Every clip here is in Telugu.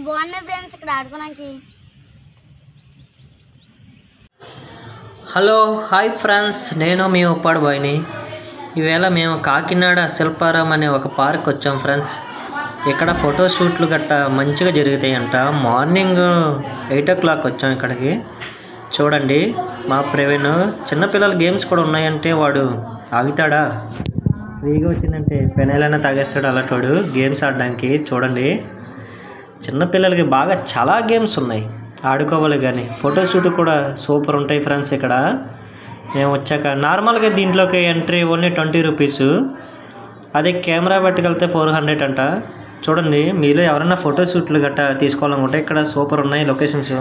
బాగున్నాయి ఫ్రెండ్స్ ఇక్కడ ఆడుకోవడానికి. హలో హాయ్ ఫ్రెండ్స్, నేను మీ ఉప్పాడు బాయ్ని. ఈవేళ మేము కాకినాడ శిల్పారాం అనే ఒక పార్క్ వచ్చాం ఫ్రెండ్స్. ఇక్కడ ఫోటోషూట్లు గట్టా మంచిగా జరుగుతాయంట. మార్నింగ్ 8 o'clock వచ్చాం ఇక్కడికి. చూడండి మా ప్రవీణ్, చిన్నపిల్లల గేమ్స్ కూడా ఉన్నాయంటే వాడు ఆగుతాడా? ఫ్రీగా వచ్చిందంటే పెనైలైనా తాగేస్తాడు అలాంటి గేమ్స్ ఆడడానికి. చూడండి చిన్నపిల్లలకి బాగా చాలా గేమ్స్ ఉన్నాయి, ఆడుకోవాలి. కానీ ఫోటోషూట్ కూడా సూపర్ ఉంటాయి ఫ్రెండ్స్. ఇక్కడ మేము వచ్చాక నార్మల్గా దీంట్లోకి ఎంట్రీ ఓన్లీ 20 rupees. అదే కెమెరా పట్టుకెళ్తే 400 అంట. చూడండి మీలో ఎవరైనా ఫోటోషూట్లు గట్టా తీసుకోవాలనుకుంటే ఇక్కడ సూపర్ ఉన్నాయి లొకేషన్స్.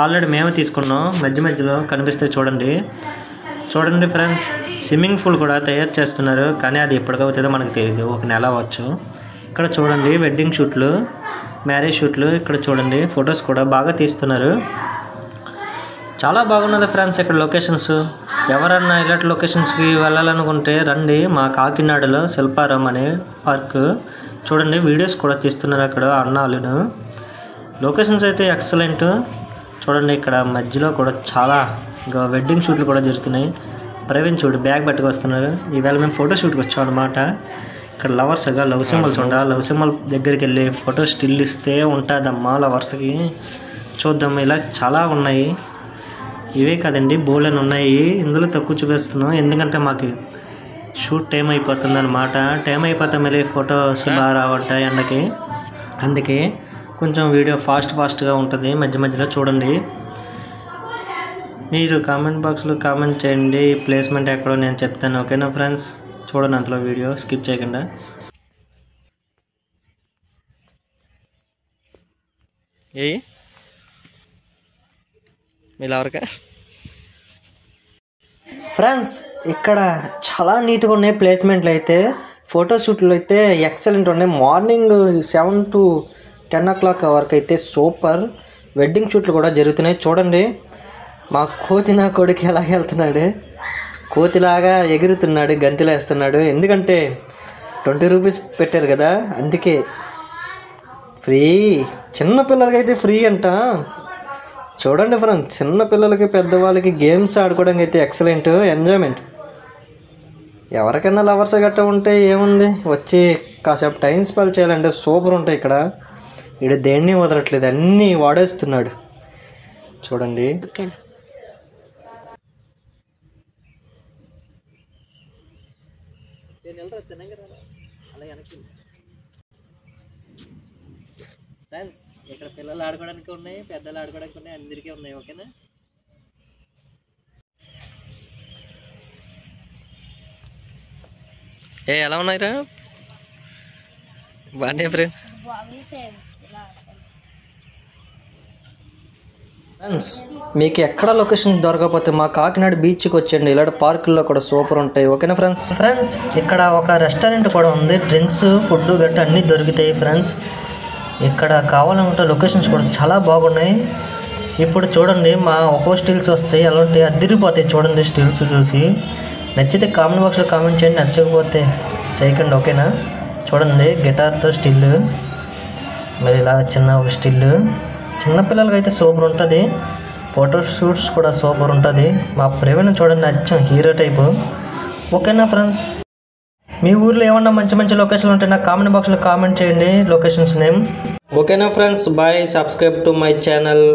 ఆల్రెడీ మేము తీసుకున్నాం, మధ్య మధ్యలో కనిపిస్తే చూడండి. చూడండి ఫ్రెండ్స్, స్విమ్మింగ్ పూల్ కూడా తయారు చేస్తున్నారు, కానీ అది ఎప్పటికవుతుందో మనకు తెలియదు, 1 నెల అవ్వచ్చు. ఇక్కడ చూడండి వెడ్డింగ్ షూట్లు, మ్యారేజ్ షూట్లు. ఇక్కడ చూడండి ఫొటోస్ కూడా బాగా తీస్తున్నారు. చాలా బాగున్నది ఫ్రెండ్స్ ఇక్కడ లొకేషన్స్. ఎవరన్నా ఇలాంటి లొకేషన్స్కి వెళ్ళాలనుకుంటే రండి, మా కాకినాడలో శిల్పారాం అనే పార్క్. చూడండి వీడియోస్ కూడా తీస్తున్నారు అక్కడ అన్నాళ్ళను. లొకేషన్స్ అయితే ఎక్సలెంట్. చూడండి ఇక్కడ మధ్యలో కూడా చాలా ఇంకా వెడ్డింగ్ షూట్లు కూడా జరుగుతున్నాయి. ప్రవీణ్ చూడు బ్యాగ్ పట్టుకు వస్తున్నారు. ఈవేళ మేము ఫోటో షూట్కి వచ్చాం అనమాట. ఇక్కడ లవర్స్గా లవ్ సింబల్ చూడ, లవ్ సింబల్ దగ్గరికి వెళ్ళి ఫోటో స్టిల్ ఇస్తే ఉంటుందమ్మా లవర్స్కి. చూద్దాం, ఇలా చాలా ఉన్నాయి. ఇవే కదండి బోల్డెన్ ఉన్నాయి. ఇందులో తక్కువ చూపిస్తున్నాం ఎందుకంటే మాకు షూట్ టైం అయిపోతుంది అనమాట. టైం అయిపోతే మళ్ళీ ఫొటోస్ బాగా రావంటాయి ఎండకి, అందుకే కొంచెం వీడియో ఫాస్ట్గా ఉంటుంది మధ్య మధ్యలో. చూడండి మీరు కామెంట్ బాక్స్లో కామెంట్ చేయండి ప్లేస్మెంట్ ఎక్కడో నేను చెప్తాను, ఓకేనా ఫ్రెండ్స్? చూడండి అంతలో వీడియో స్కిప్ చేయకుండా. మీలావరకా ఫ్రెండ్స్ ఇక్కడ చాలా నీట్గా ఉన్నాయి ప్లేస్మెంట్లు అయితే. ఫోటోషూట్లు అయితే ఎక్సలెంట్ ఉన్నాయి. మార్నింగ్ 7 to 10 o'clock వరకు అయితే సూపర్. వెడ్డింగ్ షూట్లు కూడా జరుగుతున్నాయి. చూడండి మా కోతి నా కొడుకు ఎలాగ వెళ్తున్నాడు, కోతిలాగా ఎగురుతున్నాడు, గంతులేస్తున్నాడు. ఎందుకంటే 20 rupees పెట్టారు కదా, అందుకే ఫ్రీ. చిన్నపిల్లలకైతే ఫ్రీ అంట. చూడండి ఫ్రెండ్స్, చిన్నపిల్లలకి పెద్దవాళ్ళకి గేమ్స్ ఆడుకోవడానికి అయితే ఎక్సలెంట్ ఎంజాయ్మెంట్. ఎవరికైనా లవర్స్ గట్ట ఉంటే ఏముంది, వచ్చి కాసేపు టైం స్పెండ్ చేయాలంటే సూపర్ ఉంటాయి ఇక్కడ. ఇక్కడ దేన్ని వదలట్లేదు, అన్నీ వాడేస్తున్నాడు. చూడండి ఫ్రెండ్స్, ఇక్కడ పిల్లలు ఆడుకోవడానికి ఉన్నాయి, పెద్దలు ఆడుకోవడానికి ఉన్నాయి, అందరికీ ఉన్నాయి, ఓకేనా? ఎలా ఉన్నాయిరా బాగున్నాయి ఫ్రెండ్స్. మీకు ఎక్కడ లొకేషన్ దొరకకపోతే మా కాకినాడ బీచ్కి వచ్చేయండి. ఇలాంటి పార్కుల్లో కూడా సూపర్ ఉంటాయి, ఓకేనా ఫ్రెండ్స్? ఇక్కడ ఒక రెస్టారెంట్ కూడా ఉంది, డ్రింక్స్ ఫుడ్ గట్రా అన్నీ దొరుకుతాయి ఫ్రెండ్స్. ఇక్కడ కావాలంటే లొకేషన్స్ కూడా చాలా బాగున్నాయి. ఇప్పుడు చూడండి మా ఒక్కో స్టిల్స్ వస్తాయి, అలాంటి అదిరిపోతాయి. చూడండి స్టిల్స్ చూసి నచ్చితే కామెంట్ బాక్స్లో కామెంట్ చేయండి, నచ్చకపోతే చేయకండి, ఓకేనా? చూడండి గిటార్తో స్టిల్, మరి ఇలా చిన్న ఒక స్టిల్. చిన్నపిల్లలకి అయితే సూపర్ ఉంటుంది. ఫోటో షూట్స్ కూడా సూపర్ ఉంటుంది. మా ప్రవీణ్ చూడండి అచ్చం హీరో టైపు, ఓకేనా ఫ్రెండ్స్? మీ ఊర్లో ఏమన్నా మంచి మంచి లొకేషన్లు ఉంటే నాకు కామెంట్ బాక్స్లో కామెంట్ చేయండి లొకేషన్స్ నేమ్, ఓకేనా friends? Bye, subscribe to my channel.